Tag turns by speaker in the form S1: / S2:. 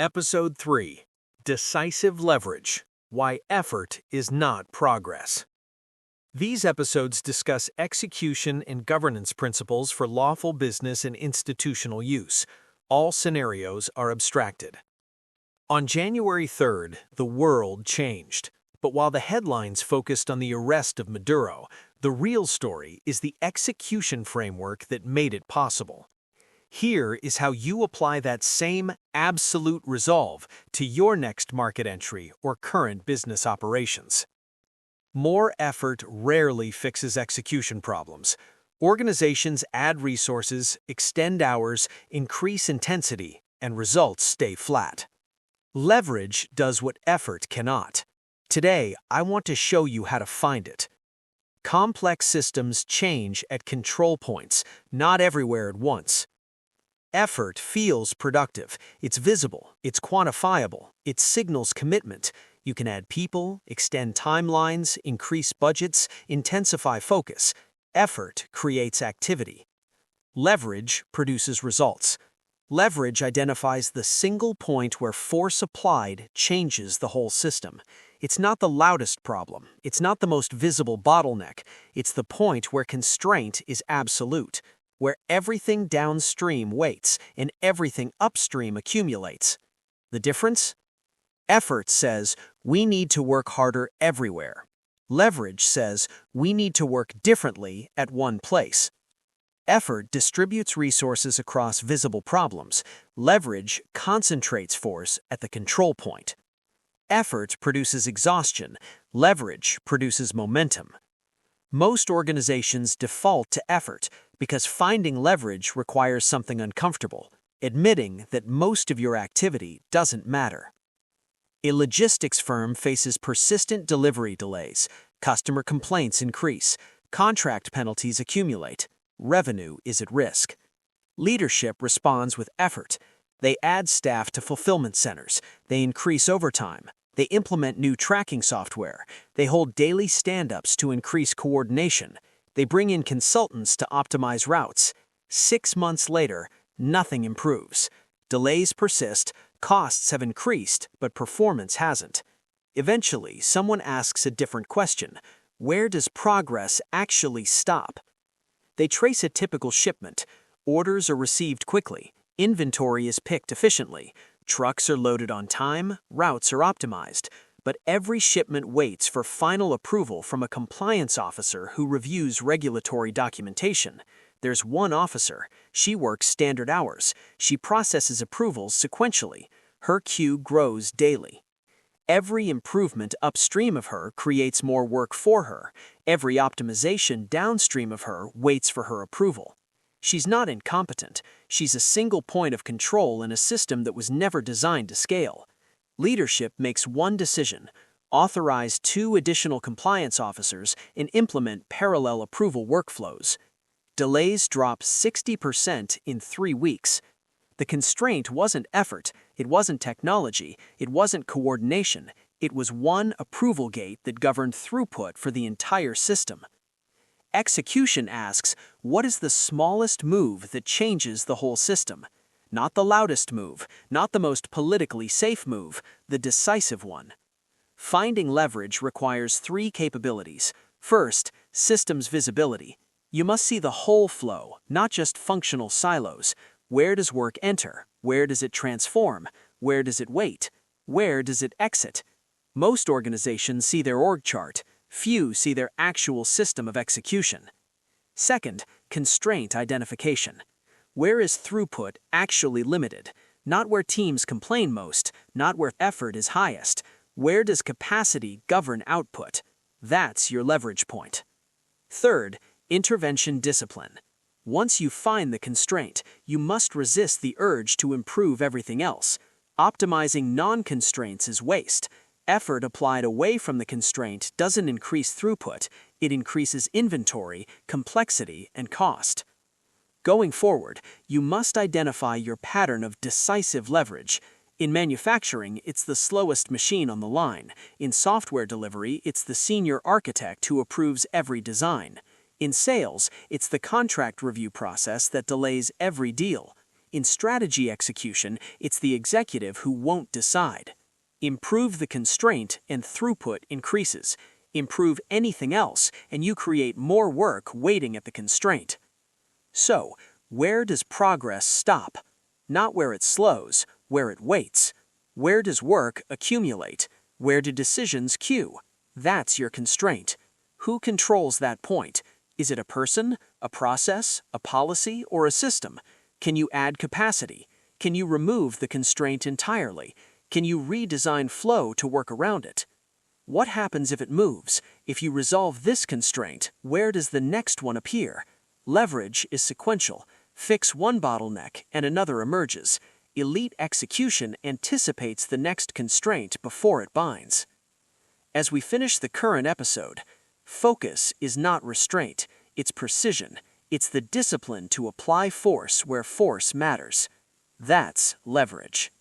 S1: Episode 3: Decisive Leverage: Why Effort is Not Progress. These episodes discuss execution and governance principles for lawful business and institutional use. All scenarios are abstracted. On January 3rd, the world changed. But while the headlines focused on the arrest of Maduro, the real story is the execution framework that made it possible. Here is how you apply that same absolute resolve to your next market entry or current business operations. More effort rarely fixes execution problems. Organizations add resources, extend hours, increase intensity, and results stay flat. Leverage does what effort cannot. Today, I want to show you how to find it. Complex systems change at control points, not everywhere at once. Effort feels productive. It's visible, it's quantifiable, it signals commitment. You can add people, extend timelines, increase budgets, intensify focus. Effort creates activity. Leverage produces results. Leverage identifies the single point where force applied changes the whole system. It's not the loudest problem. It's not the most visible bottleneck. It's the point where constraint is absolute, where everything downstream waits and everything upstream accumulates. The difference? Effort says, we need to work harder everywhere. Leverage says, we need to work differently at one place. Effort distributes resources across visible problems. Leverage concentrates force at the control point. Effort produces exhaustion. Leverage produces momentum. Most organizations default to effort because finding leverage requires something uncomfortable, admitting that most of your activity doesn't matter. A logistics firm faces persistent delivery delays, customer complaints increase, contract penalties accumulate, revenue is at risk. Leadership responds with effort. They add staff to fulfillment centers, they increase overtime, they implement new tracking software, they hold daily stand-ups to increase coordination, they bring in consultants to optimize routes. 6 months later, nothing improves. Delays persist, costs have increased, but performance hasn't. Eventually, someone asks a different question. Where does progress actually stop? They trace a typical shipment. Orders are received quickly. Inventory is picked efficiently. Trucks are loaded on time. Routes are optimized. But every shipment waits for final approval from a compliance officer who reviews regulatory documentation. There's one officer. She works standard hours. She processes approvals sequentially. Her queue grows daily. Every improvement upstream of her creates more work for her. Every optimization downstream of her waits for her approval. She's not incompetent. She's a single point of control in a system that was never designed to scale. Leadership makes one decision: authorize 2 additional compliance officers and implement parallel approval workflows. Delays drop 60% in 3 weeks. The constraint wasn't effort, it wasn't technology, it wasn't coordination. It was one approval gate that governed throughput for the entire system. Execution asks, what is the smallest move that changes the whole system? Not the loudest move, not the most politically safe move, the decisive one. Finding leverage requires 3 capabilities. First, systems visibility. You must see the whole flow, not just functional silos. Where does work enter? Where does it transform? Where does it wait? Where does it exit? Most organizations see their org chart. Few see their actual system of execution. Second, constraint identification. Where is throughput actually limited? Not where teams complain most, not where effort is highest. Where does capacity govern output? That's your leverage point. Third, intervention discipline. Once you find the constraint, you must resist the urge to improve everything else. Optimizing non-constraints is waste. Effort applied away from the constraint doesn't increase throughput, it increases inventory, complexity, and cost. Going forward, you must identify your pattern of decisive leverage. In manufacturing, it's the slowest machine on the line. In software delivery, it's the senior architect who approves every design. In sales, it's the contract review process that delays every deal.
S2: In strategy execution, it's the executive who won't decide. Improve the constraint and throughput increases. Improve anything else and you create more work waiting at the constraint. So, where does progress stop? Not where it slows, where it waits. Where does work accumulate? Where do decisions queue? That's your constraint. Who controls that point? Is it a person, a process, a policy, or a system? Can you add capacity? Can you remove the constraint entirely? Can you redesign flow to work around it? What happens if it moves? If you resolve this constraint, where does the next one appear? Leverage is sequential. Fix one bottleneck and another emerges. Elite execution anticipates the next constraint before it binds. As we finish the current episode, focus is not restraint, it's precision. It's the discipline to apply force where force matters. That's leverage.